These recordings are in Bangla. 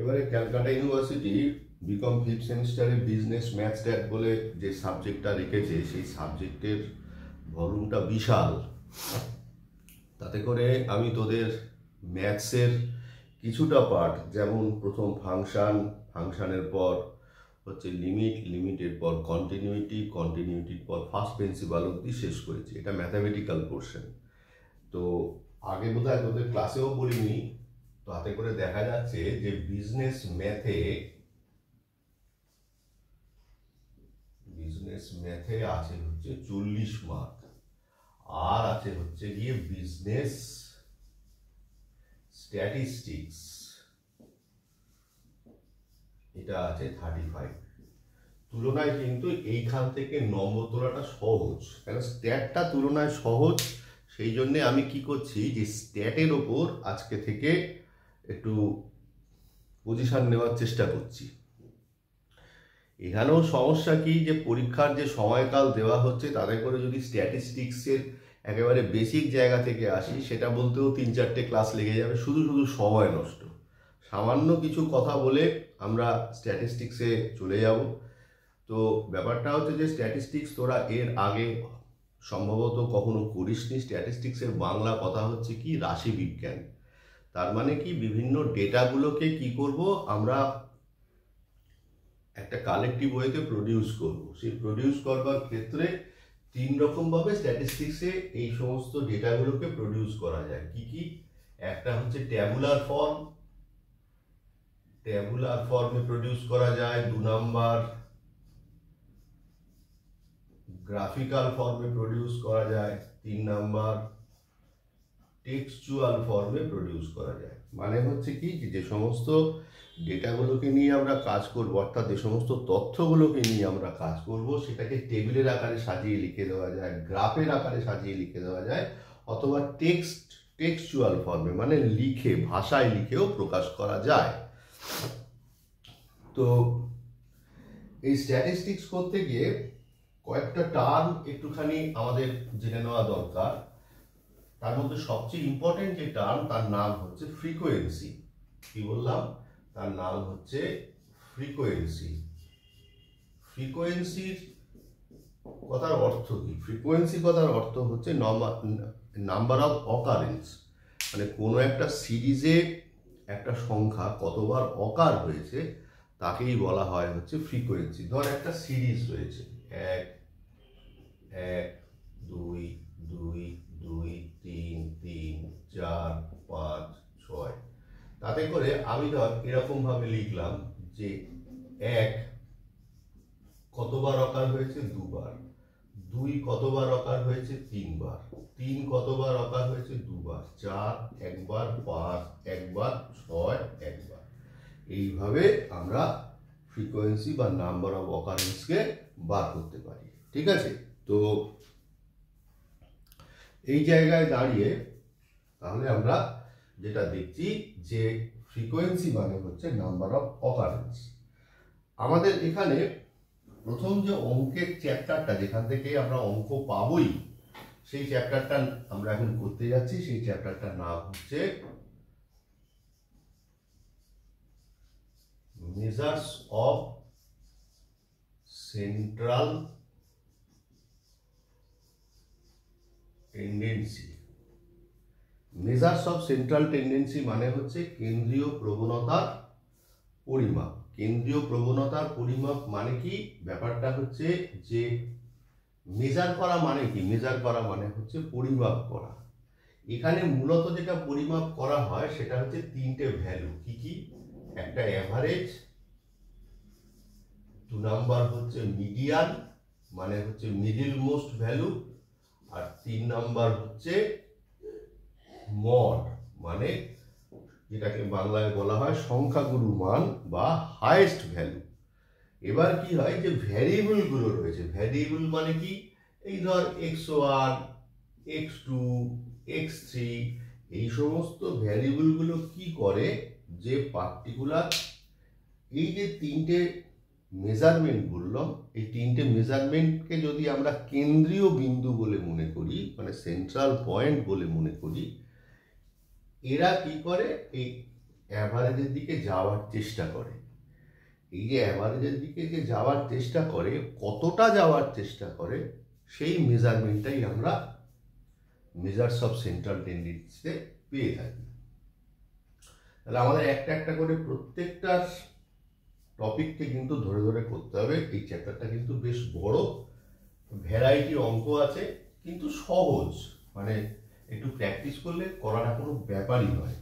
এবারে ক্যালকাটা ইউনিভার্সিটি বিকম ফিফথ সেমিস্টারে বিজনেস ম্যাথ স্ট্যাট বলে যে সাবজেক্টটা রেখেছে, সেই সাবজেক্টের ভলিউমটা বিশাল। তাতে করে আমি তোদের ম্যাথসের কিছুটা পার্ট, যেমন প্রথম ফাংশন, ফাংশনের পর হচ্ছে লিমিট, লিমিটের পর কন্টিনিউইটি, কন্টিনিউইটির পর ফার্স্ট প্রিন্সিপাল অবধি শেষ করেছি। এটা ম্যাথামেটিক্যাল পোর্শন। তো আগে বোধহয় তোদের ক্লাসেও বলিনি, তাতে করে দেখা যাচ্ছে যে বিজনেস ম্যাথে আছে হচ্ছে 40 মার্ক, আর আছে হচ্ছে গিয়ে বিজনেস স্ট্যাটিস্টিক্স, এটা আছে 35। তুলনায় কিন্তু এইখান থেকে নম্বর তোলাটা সহজ, কারণ স্ট্যাটটা তুলনায় সহজ। সেই জন্যে আমি কি করছি যে স্ট্যাটের ওপর আজকে থেকে একটু পজিশন নেওয়ার চেষ্টা করছি। এখানেও সমস্যা কি, যে পরীক্ষার যে সময়কাল দেওয়া হচ্ছে তাতে করে যদি স্ট্যাটিস্টিক্সের একেবারে বেসিক জায়গা থেকে আসি, সেটা বলতেও 3-4টে ক্লাস লেগে যাবে, শুধু শুধু সময় নষ্ট। সামান্য কিছু কথা বলে আমরা স্ট্যাটিস্টিক্সে চলে যাব। তো ব্যাপারটা হচ্ছে যে স্ট্যাটিস্টিক্স তোরা এর আগে সম্ভবত কখনো করিসনি। স্ট্যাটিস্টিক্সের বাংলা কথা হচ্ছে কি, রাশি বিজ্ঞান। তার মানে কি, বিভিন্ন ডেটাগুলোকে কি করব আমরা একটা কালেক্টিভ ওয়েতে প্রডিউস করব। সেই প্রডিউস করবার ক্ষেত্রে 3 রকমভাবে স্ট্যাটিস্টিক্সে এই সমস্ত ডেটাগুলোকে প্রডিউস করা যায়। কি কি? একটা হচ্ছে ট্যাবুলার ফর্মে প্রডিউস করা যায়। 2 নাম্বার গ্রাফিক্যাল ফর্মে প্রডিউস করা যায়। 3 নাম্বার টেক্সচুয়াল ফর্মে প্রডিউস করা যায়। মানে হচ্ছে কি, যে সমস্ত ডেটাগুলোকে নিয়ে আমরা কাজ করব, অর্থাৎ যে সমস্ত তথ্যগুলোকে নিয়ে আমরা কাজ করব, সেটাকে টেবিলের আকারে সাজিয়ে লিখে দেওয়া যায়, গ্রাফের আকারে সাজিয়ে লিখে দেওয়া যায়, অথবা টেক্সচুয়াল ফর্মে মানে লিখে, ভাষায় লিখেও প্রকাশ করা যায়। তো এই স্ট্যাটিস্টিক্স করতে গিয়ে কয়েকটা টার্ম একটুখানি আমাদের জেনে নেওয়া দরকার। তার মধ্যে সবচেয়ে ইম্পর্টেন্ট যে টার্ম, তার নাম হচ্ছে ফ্রিকোয়েন্সি। কি বললাম? তার নাম হচ্ছে ফ্রিকোয়েন্সি। ফ্রিকোয়েন্সির কথার অর্থ কি? ফ্রিকোয়েন্সি কথার অর্থ হচ্ছে নাম্বার অফ অকারেন্স, মানে কোনো একটা সিরিজে একটা সংখ্যা কতবার অকার হয়েছে তাকেই বলা হয় হচ্ছে ফ্রিকোয়েন্সি। ধর একটা সিরিজ রয়েছে 1 1 2 2 2 3 3 4 5 6। তাতে করে আমি ধর এরকম ভাবে লিখলাম যে 1 কতবার অকার হয়েছে? 2 বার। 2 কতবার অকার হয়েছে? 3 বার। 3 কতবার অকার হয়েছে? 2 বার। 4 একবার, 5 একবার, 6 একবার। এইভাবে আমরা ফ্রিকোয়েন্সি বা নাম্বার অফ অকারেন্সকে বার করতে পারি। ঠিক আছে? তো এই জায়গায় দাঁড়িয়ে তাহলে আমরা যেটা দেখছি যে ফ্রিকোয়েন্সি মানে হচ্ছে নাম্বার অফ অকারেন্স। আমাদের এখানে প্রথম যে অঙ্কের চ্যাপ্টারটা, যেখান থেকে আমরা অঙ্ক পাবই, সেই চ্যাপ্টারটা আমরা এখন করতে যাচ্ছি। সেই চ্যাপ্টারটার নাম হচ্ছে measures of central tendency. Measures of central tendency মানে হচ্ছে কেন্দ্রীয় প্রবণতার পরিমাপ। কেন্দ্রীয় প্রবণতার পরিমাপ মানে কি? ব্যাপারটা হচ্ছে যে মেজার করা মানে কি? মেজার করা মানে হচ্ছে পরিমাপ করা। এখানে মূলত যেটা পরিমাপ করা হয় সেটা হচ্ছে 3টে ভ্যালু। কি কি? একটা অ্যাভারেজ, 2 নাম্বার হচ্ছে মিডিয়ান মানে হচ্ছে মিডিল মোস্ট ভ্যালু, আর 3 নাম্বার হচ্ছে মড মানে যেটাকে বাংলায় বলা হয় সংখ্যাগুরু মান বা হাইয়েস্ট ভ্যালু। এবার কি হয়, যে ভ্যারিয়েবল গুলো রয়েছে, ভ্যারিয়েবল মানে কি? এই ধর x1 x2 x3, এই সমস্ত ভ্যারিয়েবল গুলো কি করে, যে পার্টিকুলার এই যে 3টে মেজারমেন্ট বললাম, এই 3টে মেজারমেন্টকে যদি আমরা কেন্দ্রীয় বিন্দু বলে মনে করি, মানে সেন্ট্রাল পয়েন্ট বলে মনে করি, এরা কি করে, এই অ্যাভারেজের দিকে যাওয়ার চেষ্টা করে। এই যে অ্যাভারেজের দিকে যে যাওয়ার চেষ্টা করে, কতটা যাওয়ার চেষ্টা করে, সেই মেজারমেন্টটাই আমরা মেজার্স অফ সেন্ট্রাল টেন্ডেন্সিতে পেয়ে থাকি। তাহলে আমাদের একটা একটা করে প্রত্যেকটা টপিককে কিন্তু ধরে ধরে করতে হবে। এই চ্যাপ্টারটা কিন্তু বেশ বড়, ভ্যারাইটি অঙ্ক আছে, কিন্তু সহজ, মানে একটু প্র্যাকটিস করলে করাটা কোনো ব্যাপারই নয়।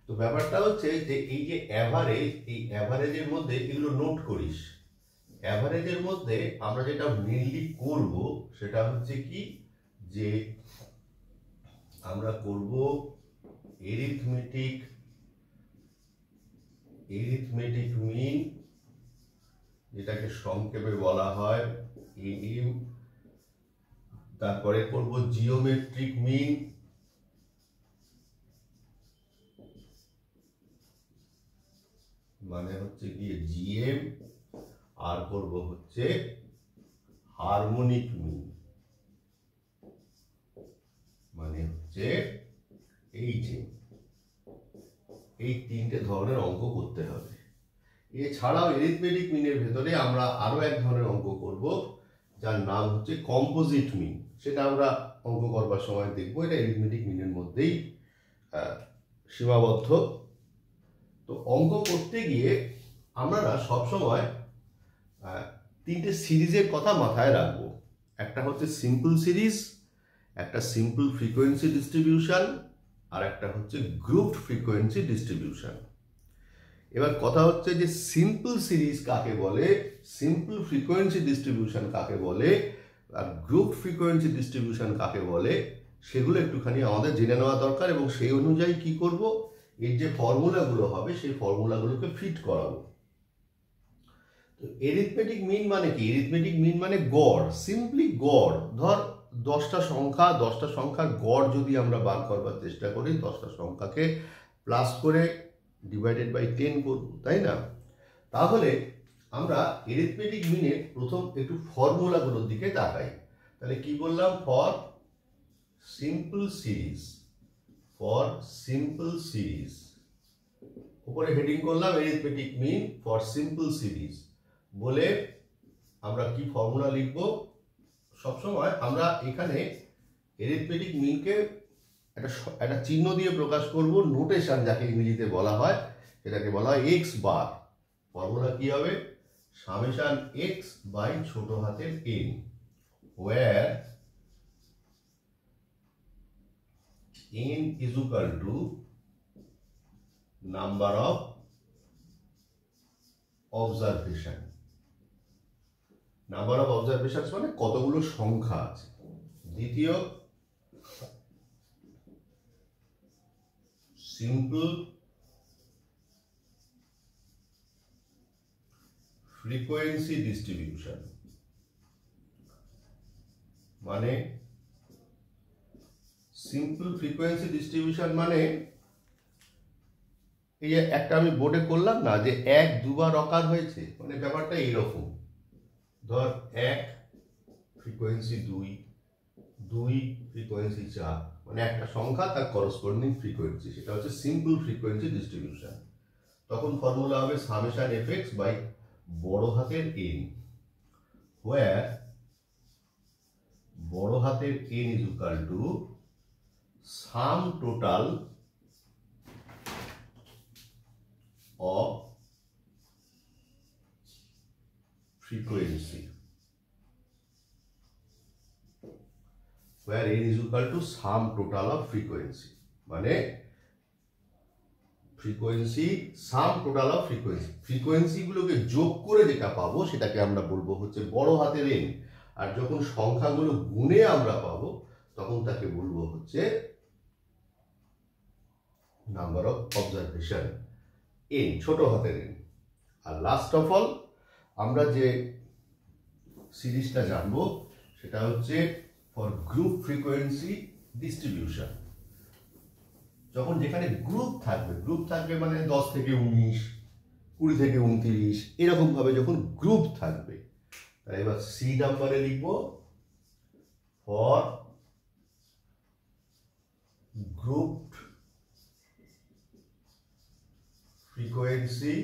তো ব্যাপারটা হচ্ছে যে এই যে অ্যাভারেজ, এই অ্যাভারেজের মধ্যে এগুলো নোট করিস। অ্যাভারেজের মধ্যে আমরা যেটা মেনলি করব সেটা হচ্ছে কি, যে আমরা করব এরিথমেটিক মিন, যেটাকে সংক্ষেপে বলা হয় এএম। তারপরে করব জিওমেট্রিক মিন, মানে হচ্ছে গিয়ে জিএম। আর করব হচ্ছে হারমোনিক মিন, মানে হচ্ছে এইচএম। এই তিনটে ধরনের অঙ্ক করতে হবে। এছাড়াও এরিথমেটিক মিনের ভেতরে আমরা আরো এক ধরনের অঙ্ক করব, যার নাম হচ্ছে কম্পোজিট মিন। সেটা আমরা অঙ্ক করবার সময় দেখবো। এটা এরিথমেটিক মিনের মধ্যেই সীমাবদ্ধ। তো অঙ্ক করতে গিয়ে আমরা না সবসময় তিনটে সিরিজের কথা মাথায় রাখবো। একটা হচ্ছে সিম্পল সিরিজ, একটা সিম্পল ফ্রিকোয়েন্সি ডিস্ট্রিবিউশন, আর একটা হচ্ছে গ্রুপড ফ্রিকোয়েন্সি ডিস্ট্রিবিউশন। এবার কথা হচ্ছে যে সিম্পল সিরিজ কাকে বলে, সিম্পল ফ্রিকোয়েন্সি ডিস্ট্রিবিউশন কাকে বলে, আর গ্রুপ ফ্রিকোয়েন্সি ডিস্ট্রিবিউশন কাকে বলে, সেগুলো একটুখানি আমাদের জেনে নেওয়া দরকার। এবং সেই অনুযায়ী কি করব, এর যে ফর্মুলাগুলো হবে সেই ফর্মুলাগুলোকে ফিট করাবো। তো এরিথমেটিক মিন মানে কি? এরিথমেটিক মিন মানে গড়, সিম্পলি গড়। ধর 10টা সংখ্যার গড় যদি আমরা বার করবার চেষ্টা করি, 10টা সংখ্যাকে প্লাস করে ডিভাইডেড বাই 10 করব, তাই না? তাহলে আমরা এরিথমেটিক মিনের প্রথম একটু ফর্মুলাগুলোর দিকে তাকাই। তাহলে কি বললাম? ফর সিম্পল সিরিজ, উপরে হেডিং করলাম arithmetic mean for simple series বলে আমরা কি ফর্মুলা লিখব? সবসময় আমরা এখানে এরিথমেটিক মিনকে একটা চিহ্ন দিয়ে প্রকাশ করব, নোটেশন যাকে ইংরেজিতে বলা হয়, সেটাকে বলা হয় এক্স বার। ফর্মুলা কি হবে? সামেশন এক্স বাই ছোট হাতের N, where n is equal to number of observation। Number of observations মানে কতগুলো সংখ্যা আছে। দ্বিতীয়, সিম্পল ফ্রিকোয়েন্সি ডিস্ট্রিবিউশন, মানে সিম্পল ফ্রিকোয়েন্সি ডিস্ট্রিবিউশন মানে এই যে একটা আমি বোর্ডে করলাম না, যে 1 দুবার অকার হয়েছে, মানে ব্যাপারটা এইরকম। ধর 1 ফ্রিকোয়েন্সি 2, 2 ফ্রিকোয়েন্সি 4, মানে একটা সংখ্যা তার করসপন্ডিং ফ্রিকোয়েন্সি, সেটা হচ্ছে সিম্পল ফ্রিকোয়েন্সি ডিস্ট্রিবিউশন। তখন ফর্মুলা হবে সামেশন এফ এক্স বাই বড় হাতের এন, where বড় হাতের N is equal to sum total of frequency, where n is equal to sum total of frequency, মানে frequency sum total of frequency, frequency গুলোকে যোগ করে যেটা পাবো সেটাকে আমরা বলবো হচ্ছে বড় হাতের এন। আর যখন সংখ্যাগুলো গুণে আমরা পাবো তখন তাকে বলবো হচ্ছে নাম্বার অফ অবজারভেশন, এন, ছোট হাতের এন। আর লাস্ট অফ অল আমরা যে সিরিজটা জানবো সেটা হচ্ছে ফর গ্রুপ ফ্রিকোয়েন্সি ডিস্ট্রিবিউশন। যখন যেখানে গ্রুপ থাকবে মানে 10 থেকে 19, 20 থেকে 29, এরকম ভাবে যখন গ্রুপ থাকবে, তাহলে এবার সি নাম্বারে লিখবো ফর গ্রুপ frequency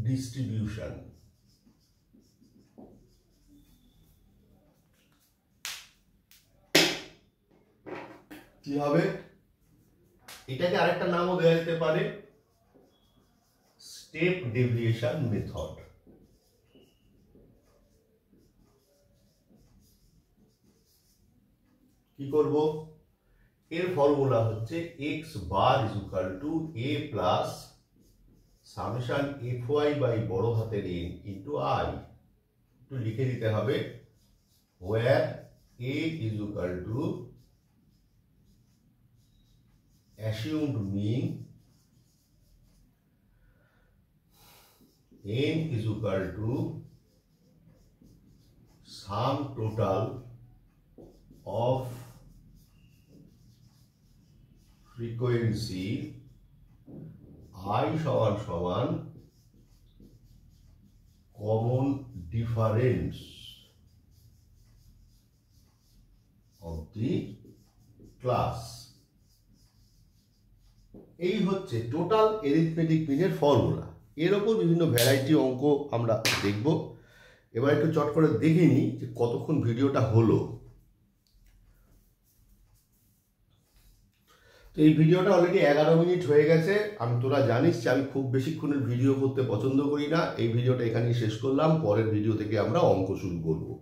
distribution। কি হবে? এটাকে আরেকটা নামও দেওয়া যেতে পারে স্টেপ ডেভিয়েশন মেথড। কি করব? এর ফর্মুলা হচ্ছে x bar is equal to a plus summation fy by বড় হাতের n ইন্টু i। একটু লিখে দিতে হবে, where a is equal to assumed mean, n is equal to sum total of frequency, i সমান সমান common difference of the class। এই হচ্ছে টোটাল এরিথমেটিক মিনের ফর্মুলা। এর ওপর বিভিন্ন ভ্যারাইটি অঙ্ক আমরা দেখব। এবার একটু চট করে দেখে নিই যে কতক্ষণ ভিডিওটা হলো। তো এই ভিডিওটা অলরেডি 11 মিনিট হয়ে গেছে। তোরা জানিস যে আমি খুব বেশিক্ষণের ভিডিও করতে পছন্দ করি না। এই ভিডিওটা এখানেই শেষ করলাম। পরের ভিডিও থেকে আমরা অঙ্ক শুরু করবো।